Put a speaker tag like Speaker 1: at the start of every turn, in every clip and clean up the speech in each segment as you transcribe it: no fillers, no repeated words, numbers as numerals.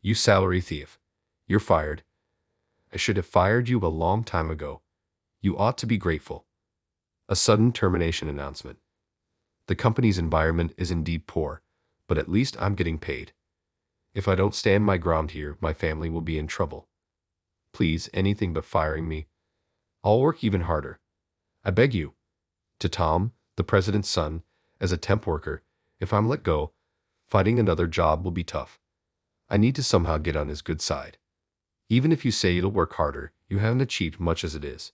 Speaker 1: You salary thief. You're fired. I should have fired you a long time ago. You ought to be grateful. A sudden termination announcement. The company's environment is indeed poor, but at least I'm getting paid. If I don't stand my ground here, my family will be in trouble. Please, anything but firing me. I'll work even harder. I beg you. To Tom, the president's son, as a temp worker, if I'm let go, finding another job will be tough. I need to somehow get on his good side. Even if you say you'll work harder, you haven't achieved much as it is.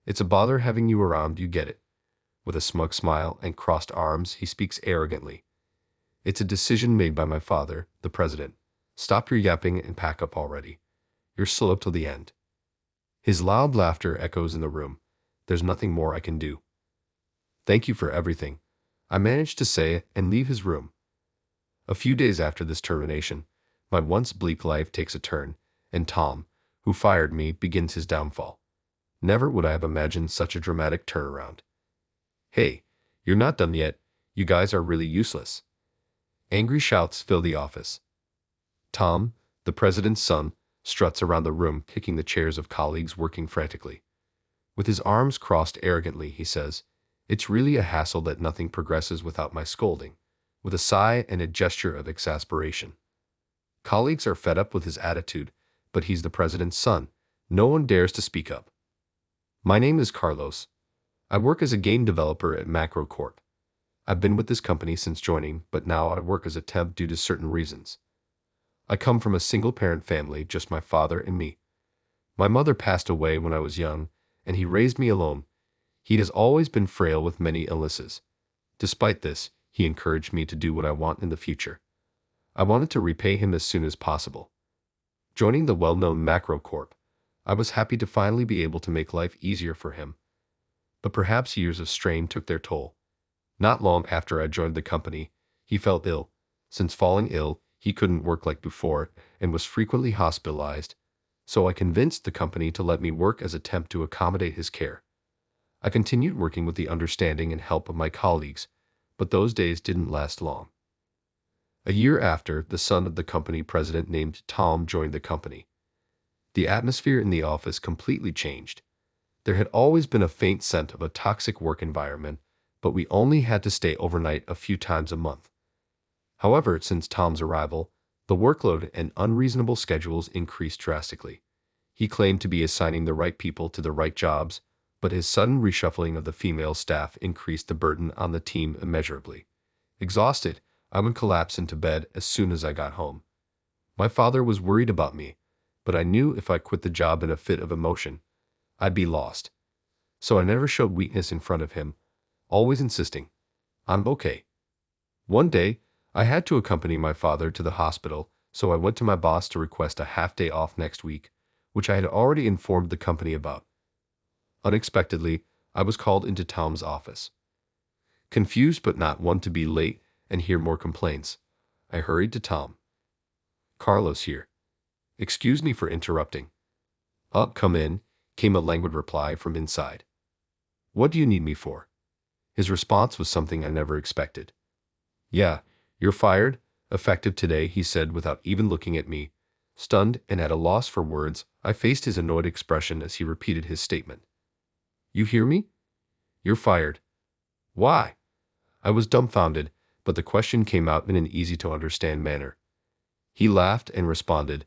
Speaker 1: It's a bother having you around, you get it. With a smug smile and crossed arms, he speaks arrogantly. It's a decision made by my father, the president. Stop your yapping and pack up already. You're slow up till the end. His loud laughter echoes in the room. There's nothing more I can do. Thank you for everything, I managed to say and leave his room. A few days after this termination, my once bleak life takes a turn, and Tom, who fired me, begins his downfall. Never would I have imagined such a dramatic turnaround. Hey, you're not done yet. You guys are really useless. Angry shouts fill the office. Tom, the president's son, struts around the room, kicking the chairs of colleagues working frantically. With his arms crossed arrogantly, he says, "It's really a hassle that nothing progresses without my scolding," with a sigh and a gesture of exasperation. Colleagues are fed up with his attitude, but he's the president's son. No one dares to speak up. My name is Carlos. I work as a game developer at Macro Corp. I've been with this company since joining, but now I work as a temp due to certain reasons. I come from a single-parent family, just my father and me. My mother passed away when I was young, and he raised me alone. He has always been frail with many illnesses. Despite this, he encouraged me to do what I want in the future. I wanted to repay him as soon as possible. Joining the well-known Macro Corp, I was happy to finally be able to make life easier for him. But perhaps years of strain took their toll. Not long after I joined the company, he fell ill. Since falling ill, he couldn't work like before and was frequently hospitalized, so I convinced the company to let me work as a temp to accommodate his care. I continued working with the understanding and help of my colleagues, but those days didn't last long. A year after, the son of the company president named Tom joined the company. The atmosphere in the office completely changed. There had always been a faint scent of a toxic work environment, but we only had to stay overnight a few times a month. However, since Tom's arrival, the workload and unreasonable schedules increased drastically. He claimed to be assigning the right people to the right jobs, but his sudden reshuffling of the female staff increased the burden on the team immeasurably. Exhausted, I would collapse into bed as soon as I got home. My father was worried about me, but I knew if I quit the job in a fit of emotion, I'd be lost. So I never showed weakness in front of him, always insisting, "I'm okay." One day, I had to accompany my father to the hospital, so I went to my boss to request a half-day off next week, which I had already informed the company about. Unexpectedly, I was called into Tom's office. Confused but not one to be late and hear more complaints, I hurried to Carlos here. Excuse me for interrupting. Come in, came a languid reply from inside. What do you need me for? His response was something I never expected. Yeah, you're fired, effective today, he said without even looking at me. Stunned and at a loss for words, I faced his annoyed expression as he repeated his statement. You hear me? You're fired. Why? I was dumbfounded, but the question came out in an easy-to-understand manner. He laughed and responded,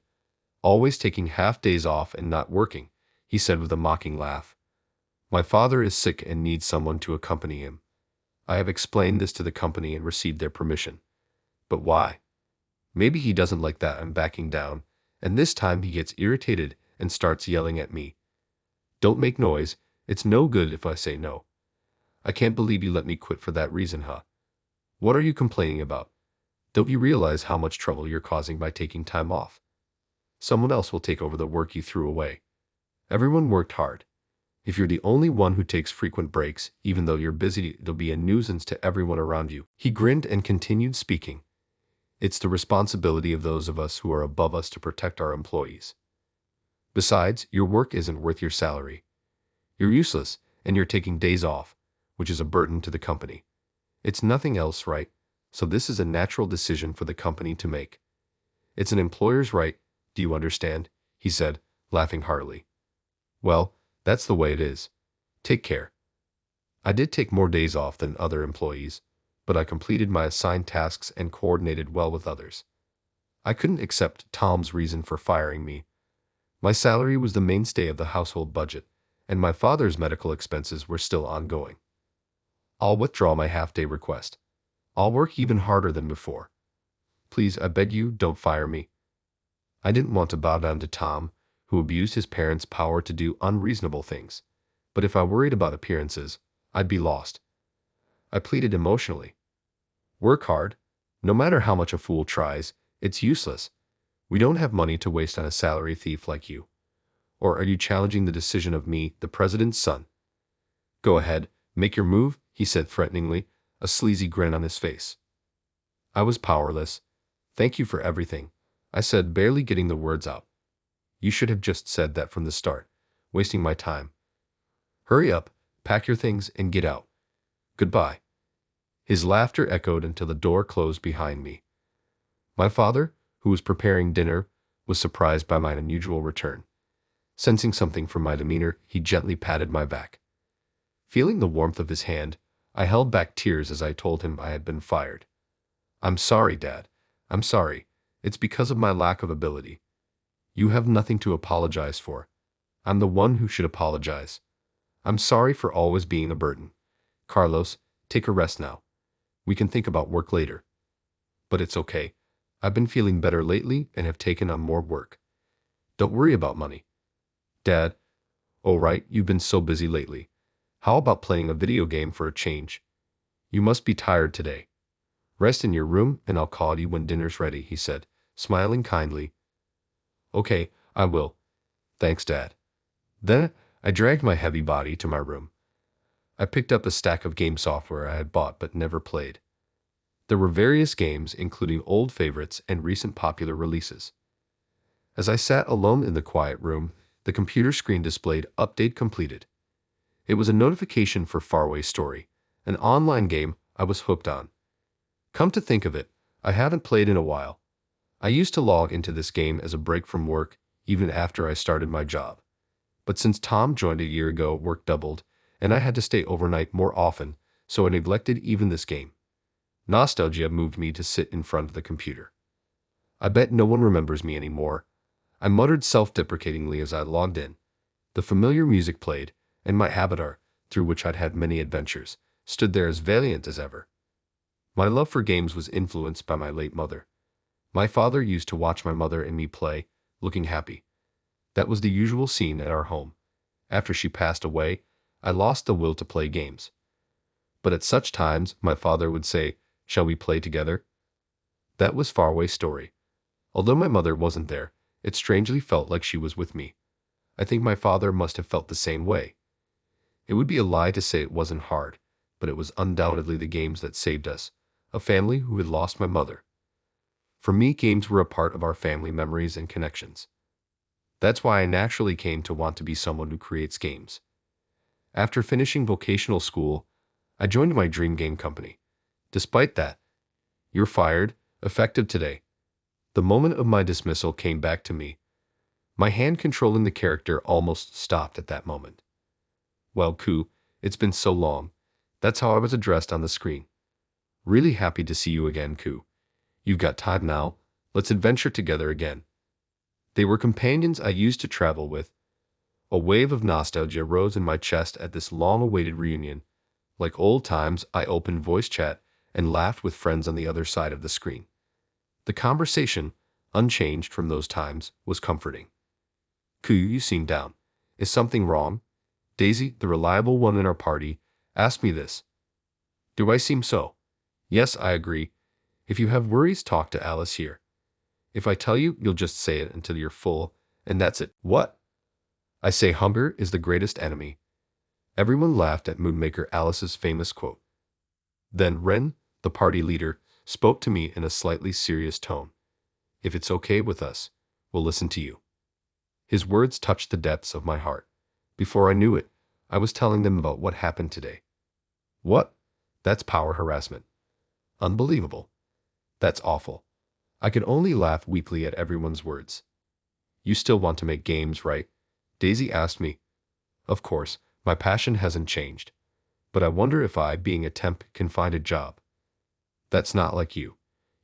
Speaker 1: "Always taking half days off and not working," he said with a mocking laugh. "My father is sick and needs someone to accompany him. I have explained this to the company and received their permission. But why? Maybe he doesn't like that I'm backing down, and this time he gets irritated and starts yelling at me. Don't make noise, it's no good if I say no. I can't believe you let me quit for that reason, huh? What are you complaining about? Don't you realize how much trouble you're causing by taking time off? Someone else will take over the work you threw away. Everyone worked hard. If you're the only one who takes frequent breaks, even though you're busy, it'll be a nuisance to everyone around you." He grinned and continued speaking. "It's the responsibility of those of us who are above us to protect our employees. Besides, your work isn't worth your salary. You're useless, and you're taking days off, which is a burden to the company. It's nothing else, right? So this is a natural decision for the company to make. It's an employer's right, do you understand? He said, laughing heartily. Well, that's the way it is. Take care. I did take more days off than other employees, but I completed my assigned tasks and coordinated well with others. I couldn't accept Tom's reason for firing me. My salary was the mainstay of the household budget, and my father's medical expenses were still ongoing. I'll withdraw my half-day request. I'll work even harder than before. Please, I beg you, don't fire me. I didn't want to bow down to Tom, who abused his parents' power to do unreasonable things. But if I worried about appearances, I'd be lost. I pleaded emotionally. Work hard. No matter how much a fool tries, it's useless. We don't have money to waste on a salary thief like you. Or are you challenging the decision of me, the president's son? Go ahead, make your move, he said threateningly, a sleazy grin on his face. I was powerless. Thank you for everything, I said, barely getting the words out. You should have just said that from the start, wasting my time. Hurry up, pack your things, and get out. Goodbye. His laughter echoed until the door closed behind me. My father, who was preparing dinner, was surprised by my unusual return. Sensing something from my demeanor, he gently patted my back. Feeling the warmth of his hand, I held back tears as I told him I had been fired. I'm sorry, Dad. I'm sorry. It's because of my lack of ability. You have nothing to apologize for. I'm the one who should apologize. I'm sorry for always being a burden. Carlos, take a rest now. We can think about work later. But it's okay. I've been feeling better lately and have taken on more work. Don't worry about money. Dad, oh right, you've been so busy lately. How about playing a video game for a change? You must be tired today. Rest in your room and I'll call you when dinner's ready, he said, smiling kindly. Okay, I will. Thanks, Dad. Then I dragged my heavy body to my room. I picked up a stack of game software I had bought but never played. There were various games, including old favorites and recent popular releases. As I sat alone in the quiet room, the computer screen displayed "Update completed." It was a notification for Faraway Story, an online game I was hooked on. Come to think of it, I haven't played in a while. I used to log into this game as a break from work, even after I started my job. But since Tom joined a year ago, work doubled, and I had to stay overnight more often, so I neglected even this game. Nostalgia moved me to sit in front of the computer. I bet no one remembers me anymore, I muttered self-deprecatingly as I logged in. The familiar music played, and my avatar, through which I'd had many adventures, stood there as valiant as ever. My love for games was influenced by my late mother. My father used to watch my mother and me play, looking happy. That was the usual scene at our home. After she passed away, I lost the will to play games. But at such times, my father would say, "Shall we play together?" That was Faraway Story. Although my mother wasn't there, it strangely felt like she was with me. I think my father must have felt the same way. It would be a lie to say it wasn't hard, but it was undoubtedly the games that saved us, a family who had lost my mother. For me, games were a part of our family memories and connections. That's why I naturally came to want to be someone who creates games. After finishing vocational school, I joined my dream game company. Despite that, "You're fired, effective today." The moment of my dismissal came back to me. My hand controlling the character almost stopped at that moment. "Well, Ku, it's been so long." That's how I was addressed on the screen. "Really happy to see you again, Ku. You've got time now. Let's adventure together again." They were companions I used to travel with. A wave of nostalgia rose in my chest at this long-awaited reunion. Like old times, I opened voice chat and laughed with friends on the other side of the screen. The conversation, unchanged from those times, was comforting. "Ku, you seem down. Is something wrong?" Daisy, the reliable one in our party, asked me this. "Do I seem so?" "Yes, I agree. If you have worries, talk to Alice here. If I tell you, you'll just say it until you're full, and that's it." "What?" "I say hunger is the greatest enemy." Everyone laughed at Moonmaker Alice's famous quote. Then Ren, the party leader, spoke to me in a slightly serious tone. "If it's okay with us, we'll listen to you." His words touched the depths of my heart. Before I knew it, I was telling them about what happened today. "What? That's power harassment." "Unbelievable." "That's awful." I could only laugh weakly at everyone's words. You still want to make games, right? Daisy asked me. Of course, my passion hasn't changed. But I wonder if I, being a temp, can find a job. That's not like you.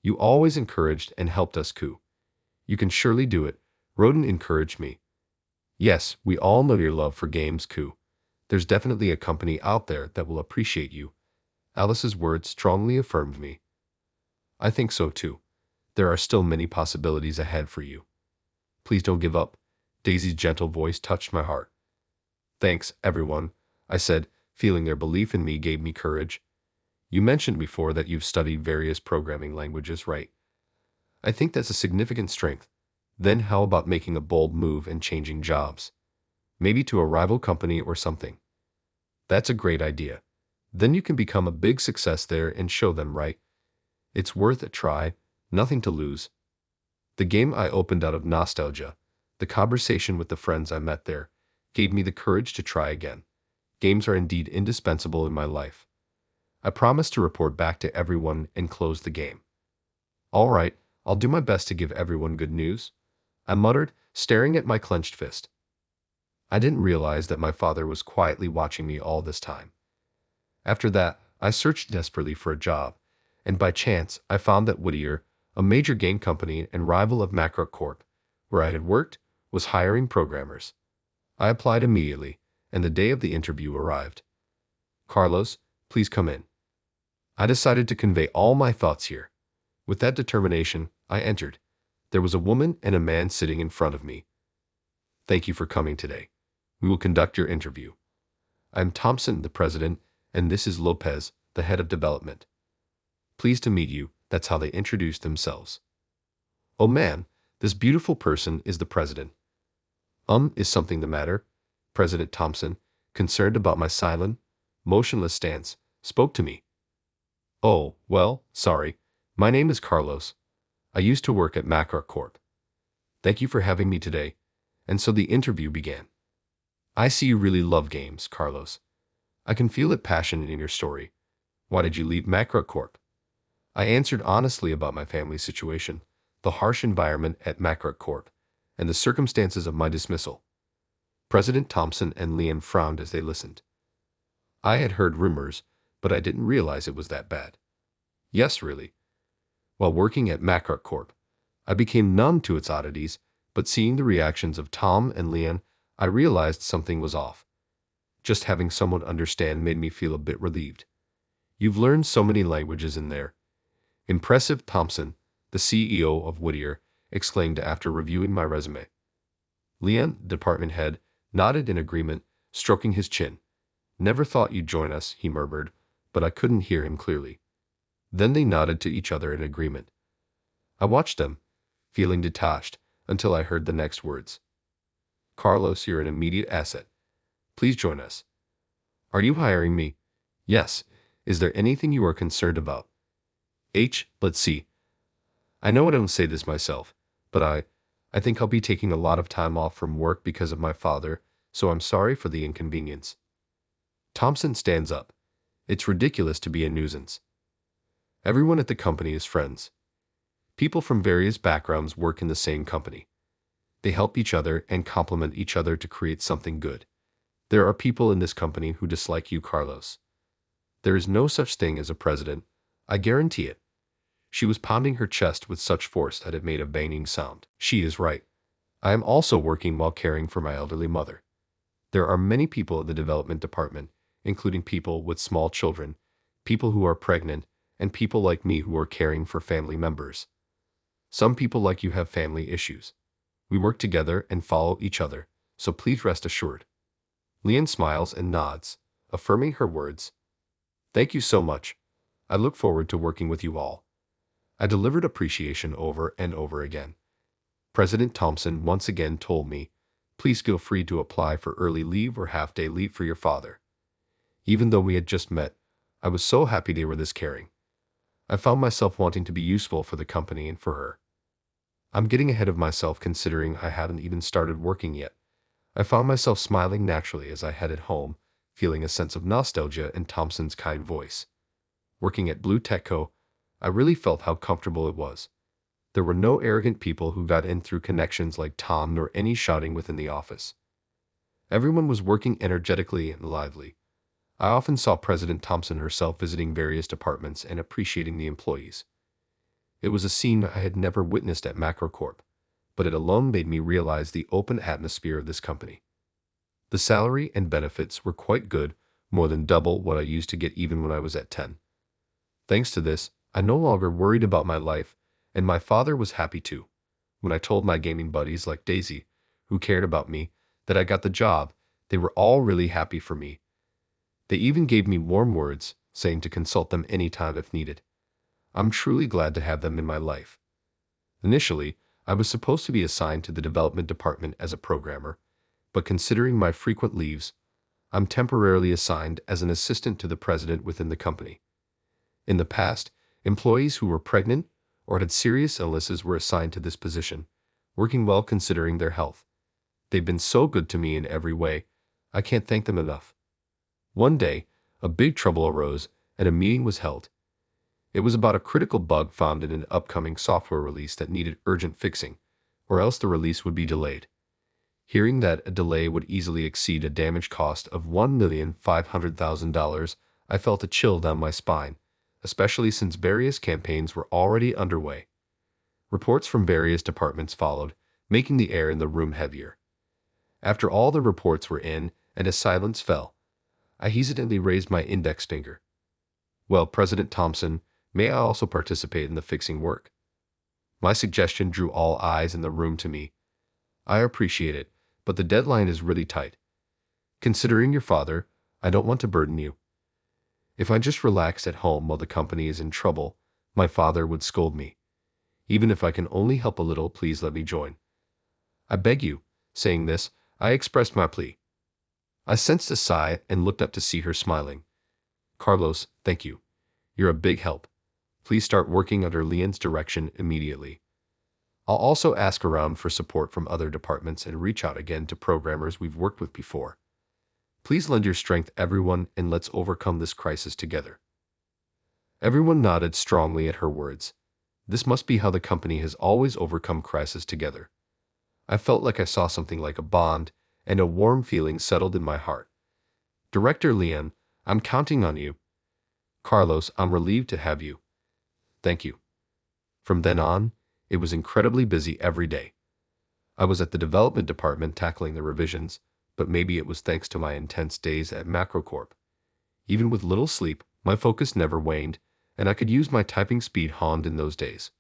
Speaker 1: You always encouraged and helped us, Ku. You can surely do it. Roden encouraged me. Yes, we all know your love for games, Ku. There's definitely a company out there that will appreciate you. Alice's words strongly affirmed me. I think so too. There are still many possibilities ahead for you. Please don't give up. Daisy's gentle voice touched my heart. Thanks, everyone, I said, feeling their belief in me gave me courage. You mentioned before that you've studied various programming languages, right? I think that's a significant strength. Then how about making a bold move and changing jobs? Maybe to a rival company or something. That's a great idea. Then you can become a big success there and show them, right? It's worth a try, nothing to lose. The game I opened out of nostalgia, the conversation with the friends I met there, gave me the courage to try again. Games are indeed indispensable in my life. I promised to report back to everyone and close the game. All right, I'll do my best to give everyone good news, I muttered, staring at my clenched fist. I didn't realize that my father was quietly watching me all this time. After that, I searched desperately for a job, and by chance, I found that Whittier, a major game company and rival of Macro Corp, where I had worked, was hiring programmers. I applied immediately, and the day of the interview arrived. Carlos, please come in. I decided to convey all my thoughts here. With that determination, I entered. There was a woman and a man sitting in front of me. Thank you for coming today. We will conduct your interview. I am Thompson, the president, and this is Lopez, the head of development. Pleased to meet you, that's how they introduced themselves. Oh man, this beautiful person is the president. Is something the matter? President Thompson, concerned about my silent, motionless stance, spoke to me. Oh, well, sorry. My name is Carlos. I used to work at Macro Corp. Thank you for having me today. And so the interview began. I see you really love games, Carlos. I can feel it passion in your story. Why did you leave Macro Corp? I answered honestly about my family situation, the harsh environment at Macro Corp, and the circumstances of my dismissal. President Thompson and Leanne frowned as they listened. I had heard rumors, but I didn't realize it was that bad. Yes, really. While working at Macro Corp, I became numb to its oddities, but seeing the reactions of Tom and Leanne, I realized something was off. Just having someone understand made me feel a bit relieved. You've learned so many languages in there. Impressive, Thompson, the CEO of Whittier, exclaimed after reviewing my resume. Leanne, department head, nodded in agreement, stroking his chin. Never thought you'd join us, he murmured, but I couldn't hear him clearly. Then they nodded to each other in agreement. I watched them, feeling detached, until I heard the next words. Carlos, you're an immediate asset. Please join us. Are you hiring me? Yes. Is there anything you are concerned about? Let's see. I know I don't say this myself, but I think I'll be taking a lot of time off from work because of my father, so I'm sorry for the inconvenience. Thompson stands up. It's ridiculous to be a nuisance. Everyone at the company is friends. People from various backgrounds work in the same company. They help each other and complement each other to create something good. There are people in this company who dislike you, Carlos. There is no such thing as a president. I guarantee it. She was pounding her chest with such force that it made a banging sound. She is right. I am also working while caring for my elderly mother. There are many people in the development department, including people with small children, people who are pregnant, and people like me who are caring for family members. Some people like you have family issues. We work together and follow each other, so please rest assured. Leanne smiles and nods, affirming her words. Thank you so much. I look forward to working with you all. I delivered appreciation over and over again. President Thompson once again told me, please feel free to apply for early leave or half-day leave for your father. Even though we had just met, I was so happy they were this caring. I found myself wanting to be useful for the company and for her. I'm getting ahead of myself considering I haven't even started working yet. I found myself smiling naturally as I headed home, feeling a sense of nostalgia in Thompson's kind voice. Working at Blue Tech Co., I really felt how comfortable it was. There were no arrogant people who got in through connections like Tom, nor any shouting within the office. Everyone was working energetically and lively. I often saw President Thompson herself visiting various departments and appreciating the employees. It was a scene I had never witnessed at Macrocorp, but it alone made me realize the open atmosphere of this company. The salary and benefits were quite good, more than double what I used to get even when I was at 10. Thanks to this, I no longer worried about my life, and my father was happy too. When I told my gaming buddies like Daisy, who cared about me, that I got the job, they were all really happy for me. They even gave me warm words, saying to consult them anytime if needed. I'm truly glad to have them in my life. Initially, I was supposed to be assigned to the development department as a programmer, but considering my frequent leaves, I'm temporarily assigned as an assistant to the president within the company. In the past, employees who were pregnant or had serious illnesses were assigned to this position, working well considering their health. They've been so good to me in every way, I can't thank them enough. One day, a big trouble arose and a meeting was held. It was about a critical bug found in an upcoming software release that needed urgent fixing, or else the release would be delayed. Hearing that a delay would easily exceed a damage cost of $1,500,000, I felt a chill down my spine, especially since various campaigns were already underway. Reports from various departments followed, making the air in the room heavier. After all the reports were in and a silence fell, I hesitantly raised my index finger. Well, President Thompson, may I also participate in the fixing work? My suggestion drew all eyes in the room to me. I appreciate it, but the deadline is really tight. Considering your father, I don't want to burden you. If I just relaxed at home while the company is in trouble, my father would scold me. Even if I can only help a little, please let me join. I beg you. Saying this, I expressed my plea. I sensed a sigh and looked up to see her smiling. Carlos, thank you. You're a big help. Please start working under Leon's direction immediately. I'll also ask around for support from other departments and reach out again to programmers we've worked with before. Please lend your strength, everyone, and let's overcome this crisis together. Everyone nodded strongly at her words. This must be how the company has always overcome crisis together. I felt like I saw something like a bond, and a warm feeling settled in my heart. Director Leon, I'm counting on you. Carlos, I'm relieved to have you. Thank you. From then on, it was incredibly busy every day. I was at the development department tackling the revisions, but maybe it was thanks to my intense days at Macrocorp. Even with little sleep, my focus never waned, and I could use my typing speed honed in those days.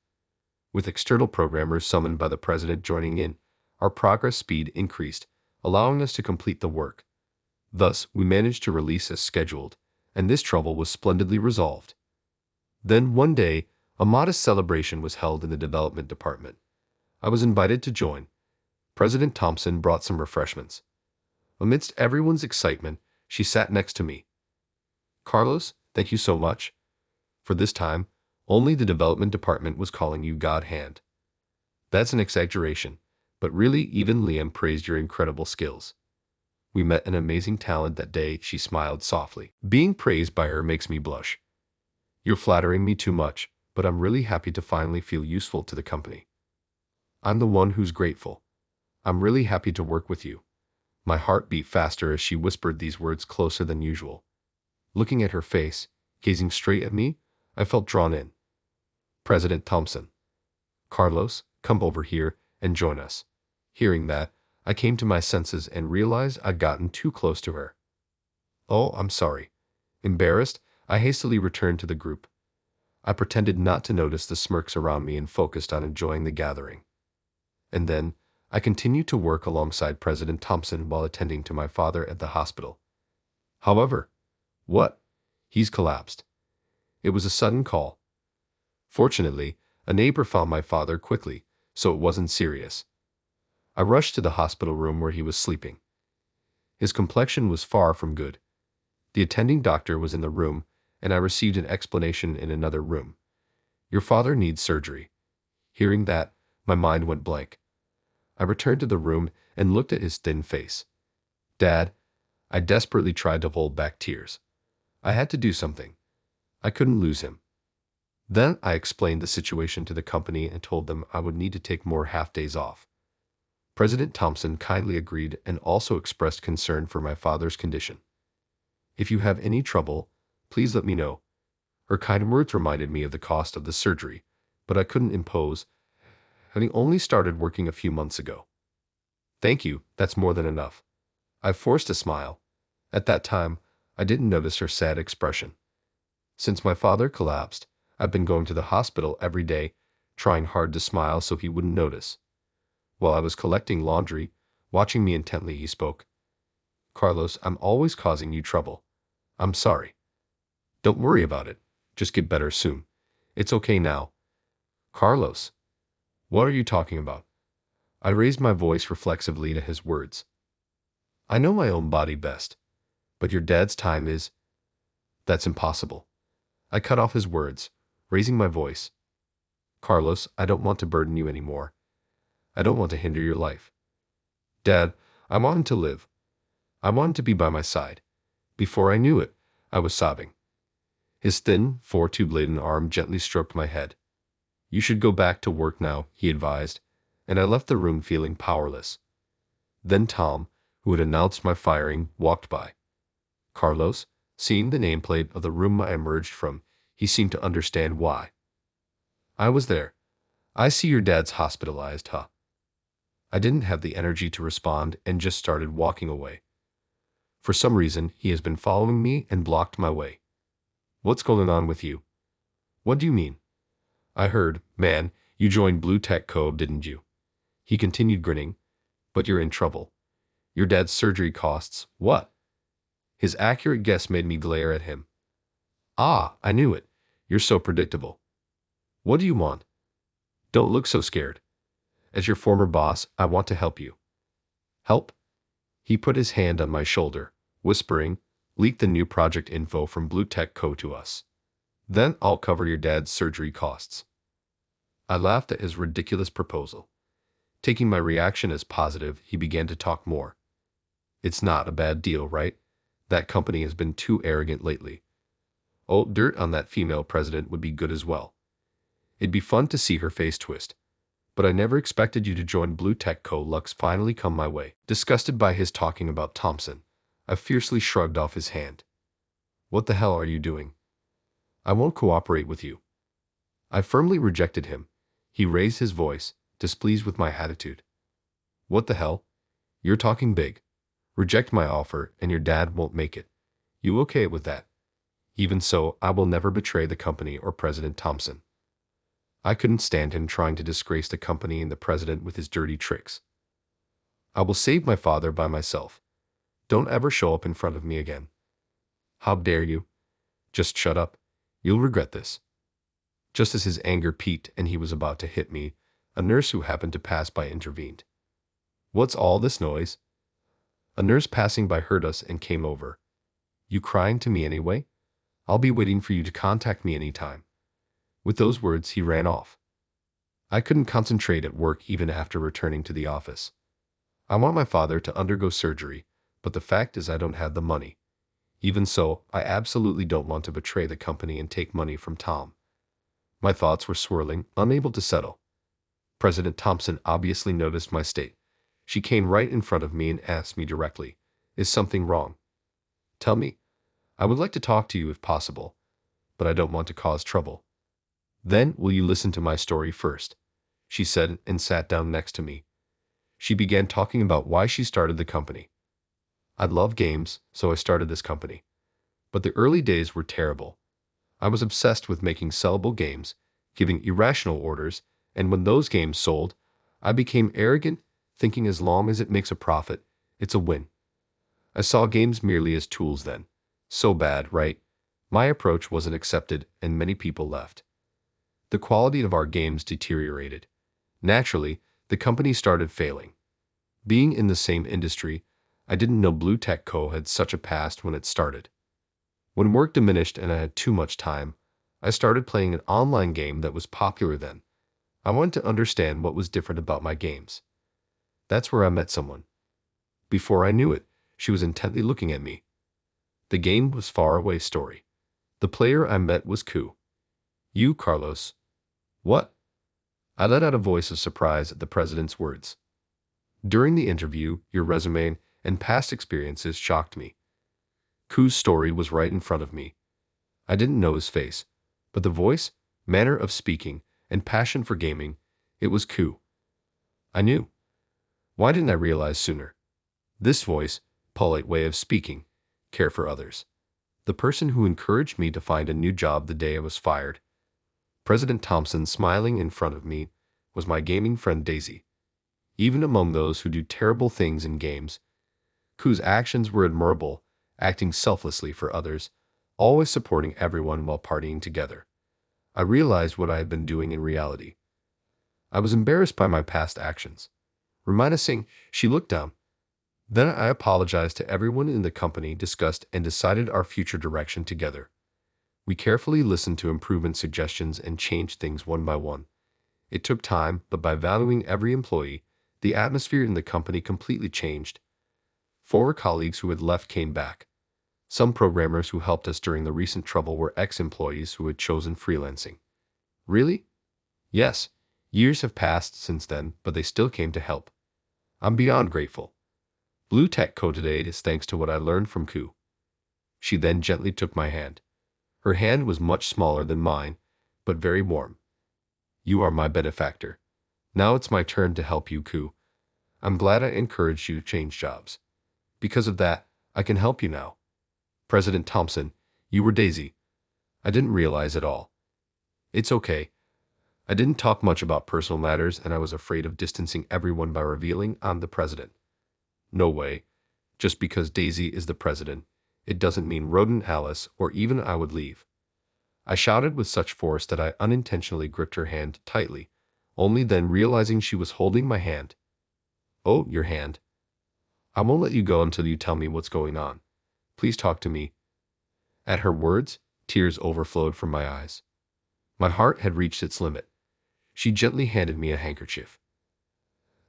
Speaker 1: With external programmers summoned by the president joining in, our progress speed increased, allowing us to complete the work. Thus, we managed to release as scheduled, and this trouble was splendidly resolved. Then one day, a modest celebration was held in the development department. I was invited to join. President Thompson brought some refreshments. Amidst everyone's excitement, she sat next to me. Carlos, thank you so much. For this time, only the development department was calling you God Hand. That's an exaggeration, but really even Liam praised your incredible skills. We met an amazing talent that day, she smiled softly. Being praised by her makes me blush. You're flattering me too much, but I'm really happy to finally feel useful to the company. I'm the one who's grateful. I'm really happy to work with you. My heart beat faster as she whispered these words closer than usual. Looking at her face, gazing straight at me, I felt drawn in. President Thompson. Carlos, come over here and join us. Hearing that, I came to my senses and realized I'd gotten too close to her. Oh, I'm sorry. Embarrassed, I hastily returned to the group. I pretended not to notice the smirks around me and focused on enjoying the gathering. And then, I continued to work alongside President Thompson while attending to my father at the hospital. However, what? He's collapsed. It was a sudden call. Fortunately, a neighbor found my father quickly, so it wasn't serious. I rushed to the hospital room where he was sleeping. His complexion was far from good. The attending doctor was in the room, and I received an explanation in another room. Your father needs surgery. Hearing that, my mind went blank. I returned to the room and looked at his thin face. Dad, I desperately tried to hold back tears. I had to do something. I couldn't lose him. Then I explained the situation to the company and told them I would need to take more half-days off. President Thompson kindly agreed and also expressed concern for my father's condition. If you have any trouble, please let me know. Her kind words reminded me of the cost of the surgery, but I couldn't impose, having only started working a few months ago. Thank you, that's more than enough. I forced a smile. At that time, I didn't notice her sad expression. Since my father collapsed, I've been going to the hospital every day, trying hard to smile so he wouldn't notice. While I was collecting laundry, watching me intently, he spoke. Carlos, I'm always causing you trouble. I'm sorry. Don't worry about it. Just get better soon. It's okay now. Carlos, what are you talking about? I raised my voice reflexively to his words. I know my own body best, but your dad's time is... That's impossible. I cut off his words, raising my voice. Carlos, I don't want to burden you anymore. I don't want to hinder your life. Dad, I want him to live. I want him to be by my side. Before I knew it, I was sobbing. His thin, four-tube-laden arm gently stroked my head. You should go back to work now, he advised, and I left the room feeling powerless. Then Tom, who had announced my firing, walked by. Carlos, seeing the nameplate of the room I emerged from, he seemed to understand why. I was there. I see your dad's hospitalized, huh? I didn't have the energy to respond and just started walking away. For some reason, he has been following me and blocked my way. What's going on with you? What do you mean? I heard, man, you joined Blue Tech Co., didn't you? He continued grinning. But you're in trouble. Your dad's surgery costs, what? His accurate guess made me glare at him. Ah, I knew it. You're so predictable. What do you want? Don't look so scared. As your former boss, I want to help you. Help? He put his hand on my shoulder, whispering, leak the new project info from Blue Tech Co. to us. Then I'll cover your dad's surgery costs. I laughed at his ridiculous proposal. Taking my reaction as positive, he began to talk more. It's not a bad deal, right? That company has been too arrogant lately. Oh, dirt on that female president would be good as well. It'd be fun to see her face twist. But I never expected you to join Blue Tech Co. Luck's finally come my way. Disgusted by his talking about Thompson, I fiercely shrugged off his hand. What the hell are you doing? I won't cooperate with you. I firmly rejected him. He raised his voice, displeased with my attitude. What the hell? You're talking big. Reject my offer and your dad won't make it. You okay with that? Even so, I will never betray the company or President Thompson. I couldn't stand him trying to disgrace the company and the president with his dirty tricks. I will save my father by myself. Don't ever show up in front of me again. How dare you? Just shut up. You'll regret this. Just as his anger peaked and he was about to hit me, a nurse who happened to pass by intervened. What's all this noise? A nurse passing by heard us and came over. You crying to me anyway? I'll be waiting for you to contact me anytime. With those words, he ran off. I couldn't concentrate at work even after returning to the office. I want my father to undergo surgery, but the fact is I don't have the money. Even so, I absolutely don't want to betray the company and take money from Tom. My thoughts were swirling, unable to settle. President Thompson obviously noticed my state. She came right in front of me and asked me directly, is something wrong? Tell me. I would like to talk to you if possible, but I don't want to cause trouble. Then will you listen to my story first? She said and sat down next to me. She began talking about why she started the company. I love games, so I started this company. But the early days were terrible. I was obsessed with making sellable games, giving irrational orders, and when those games sold, I became arrogant, thinking as long as it makes a profit, it's a win. I saw games merely as tools then. So bad, right? My approach wasn't accepted and many people left. The quality of our games deteriorated. Naturally, the company started failing. Being in the same industry, I didn't know Blue Tech Co. had such a past when it started. When work diminished and I had too much time, I started playing an online game that was popular then. I wanted to understand what was different about my games. That's where I met someone. Before I knew it, she was intently looking at me. The game was Far Away Story. The player I met was Ku. You, Carlos. What? I let out a voice of surprise at the president's words. During the interview, your resume and past experiences shocked me. Ku's story was right in front of me. I didn't know his face, but the voice, manner of speaking, and passion for gaming, it was Ku. I knew. Why didn't I realize sooner? This voice, polite way of speaking, care for others. The person who encouraged me to find a new job the day I was fired. President Thompson smiling in front of me was my gaming friend Daisy. Even among those who do terrible things in games, Ku's actions were admirable, acting selflessly for others, always supporting everyone while partying together. I realized what I had been doing in reality. I was embarrassed by my past actions. Reminiscing, she looked down. Then I apologized to everyone in the company, discussed and decided our future direction together. We carefully listened to improvement suggestions and changed things one by one. It took time, but by valuing every employee, the atmosphere in the company completely changed. Former colleagues who had left came back. Some programmers who helped us during the recent trouble were ex-employees who had chosen freelancing. Really? Yes. Years have passed since then, but they still came to help. I'm beyond grateful. Blue Tech Co today is thanks to what I learned from Ku. She then gently took my hand. Her hand was much smaller than mine, but very warm. You are my benefactor. Now it's my turn to help you, Ku. I'm glad I encouraged you to change jobs. Because of that, I can help you now. President Thompson, you were Daisy. I didn't realize it all. It's okay. I didn't talk much about personal matters, and I was afraid of distancing everyone by revealing I'm the president. No way. Just because Daisy is the president, it doesn't mean Rodent Alice or even I would leave. I shouted with such force that I unintentionally gripped her hand tightly, only then realizing she was holding my hand. Oh, your hand. I won't let you go until you tell me what's going on. Please talk to me. At her words, tears overflowed from my eyes. My heart had reached its limit. She gently handed me a handkerchief.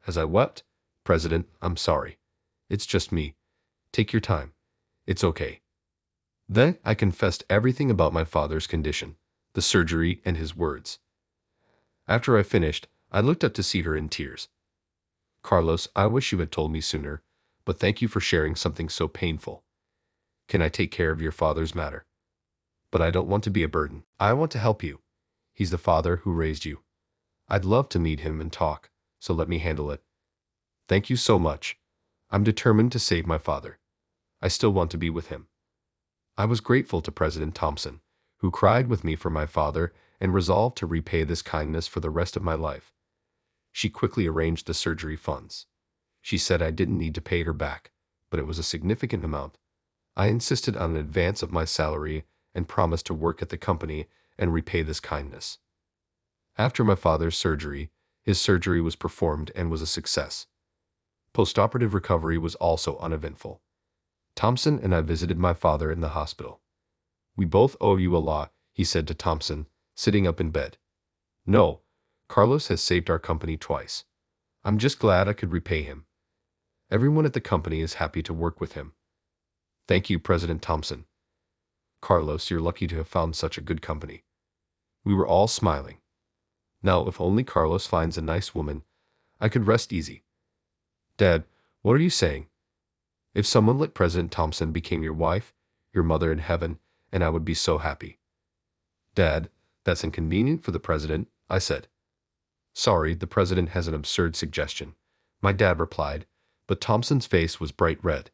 Speaker 1: As I wept, President, I'm sorry. It's just me. Take your time. It's okay. Then I confessed everything about my father's condition, the surgery, and his words. After I finished, I looked up to see her in tears. Carlos, I wish you had told me sooner, but thank you for sharing something so painful. Can I take care of your father's matter? But I don't want to be a burden. I want to help you. He's the father who raised you. I'd love to meet him and talk, so let me handle it. Thank you so much. I'm determined to save my father. I still want to be with him. I was grateful to President Thompson, who cried with me for my father and resolved to repay this kindness for the rest of my life. She quickly arranged the surgery funds. She said I didn't need to pay her back, but it was a significant amount. I insisted on an advance of my salary and promised to work at the company and repay this kindness. After my father's surgery, his surgery was performed and was a success. Postoperative recovery was also uneventful. Thompson and I visited my father in the hospital. We both owe you a lot, he said to Thompson, sitting up in bed. No, Carlos has saved our company twice. I'm just glad I could repay him. Everyone at the company is happy to work with him. Thank you, President Thompson. Carlos, you're lucky to have found such a good company. We were all smiling. Now, if only Carlos finds a nice woman, I could rest easy. Dad, what are you saying? If someone like President Thompson became your wife, your mother in heaven, and I would be so happy. Dad, that's inconvenient for the president, I said. Sorry, the president has an absurd suggestion, my dad replied, but Thompson's face was bright red.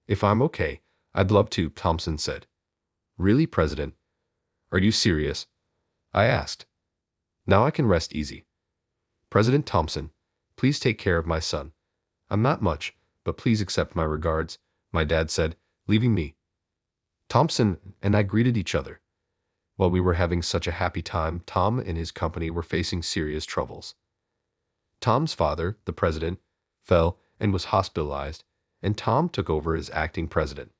Speaker 1: If I'm okay, I'd love to, Thompson said. Really, President? Are you serious? I asked. Now I can rest easy. President Thompson, please take care of my son. I'm not much, but please accept my regards, my dad said, leaving me. Thompson and I greeted each other. While we were having such a happy time, Tom and his company were facing serious troubles. Tom's father, the president, fell and was hospitalized, and Tom took over as acting president.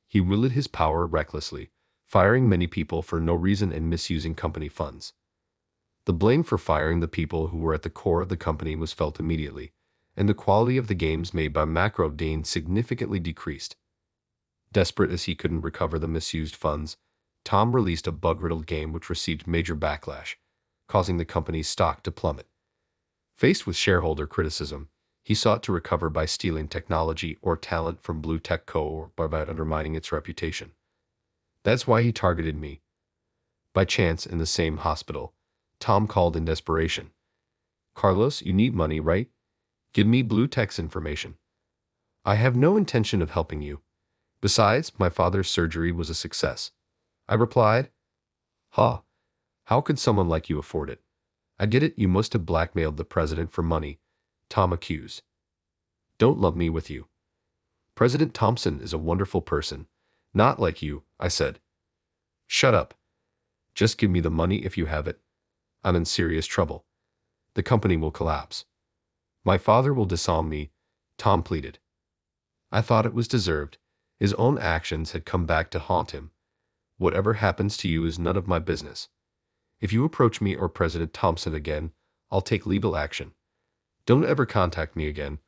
Speaker 1: He wielded his power recklessly, firing many people for no reason and misusing company funds. The blame for firing the people who were at the core of the company was felt immediately, and the quality of the games made by Disdain significantly decreased. Desperate as he couldn't recover the misused funds, Tom released a bug-riddled game which received major backlash, causing the company's stock to plummet. Faced with shareholder criticism, he sought to recover by stealing technology or talent from Blue Tech Co. or by undermining its reputation. That's why he targeted me. By chance, in the same hospital, Tom called in desperation. "Carlos, you need money, right? Give me Blue Tech's information. I have no intention of helping you. Besides, my father's surgery was a success." I replied, "Ha, how could someone like you afford it? I get it, you must have blackmailed the president for money," Tom accused. "Don't lump me with you. President Thompson is a wonderful person, not like you," I said. "Shut up. Just give me the money if you have it. I'm in serious trouble. The company will collapse. My father will disown me," Tom pleaded. I thought it was deserved. His own actions had come back to haunt him. "Whatever happens to you is none of my business. If you approach me or President Thompson again, I'll take legal action. Don't ever contact me again,"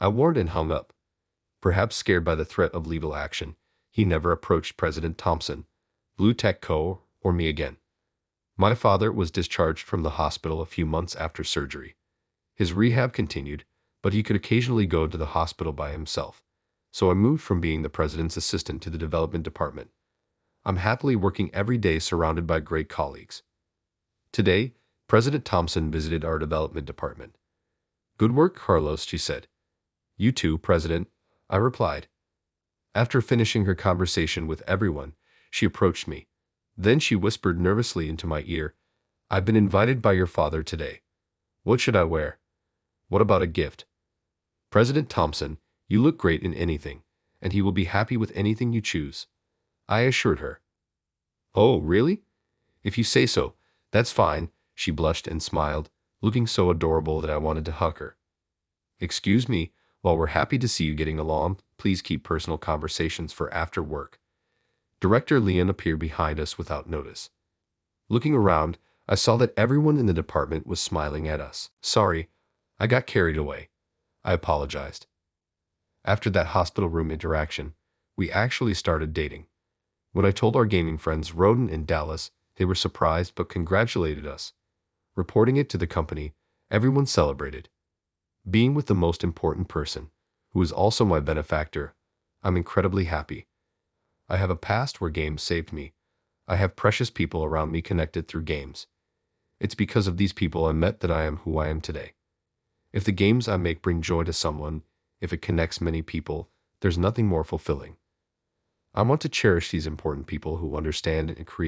Speaker 1: I warned and hung up. Perhaps scared by the threat of legal action, he never approached President Thompson, Blue Tech Co., or me again. My father was discharged from the hospital a few months after surgery. His rehab continued, but he could occasionally go to the hospital by himself. So I moved from being the president's assistant to the development department. I'm happily working every day surrounded by great colleagues. Today, President Thompson visited our development department. "Good work, Carlos," she said. "You too, President," I replied. After finishing her conversation with everyone, she approached me. Then she whispered nervously into my ear, "I've been invited by your father today. What should I wear? What about a gift? President Thompson, you look great in anything, and he will be happy with anything you choose," I assured her. "Oh, really? If you say so, that's fine," she blushed and smiled, looking so adorable that I wanted to hug her. "Excuse me, while we're happy to see you getting along, please keep personal conversations for after work." Director Leon appeared behind us without notice. Looking around, I saw that everyone in the department was smiling at us. "Sorry, I got carried away," I apologized. After that hospital room interaction, we actually started dating. When I told our gaming friends Roden and Dallas, they were surprised but congratulated us. Reporting it to the company, everyone celebrated. Being with the most important person, who is also my benefactor, I'm incredibly happy. I have a past where games saved me. I have precious people around me connected through games. It's because of these people I met that I am who I am today. If the games I make bring joy to someone, if it connects many people, there's nothing more fulfilling. I want to cherish these important people who understand and create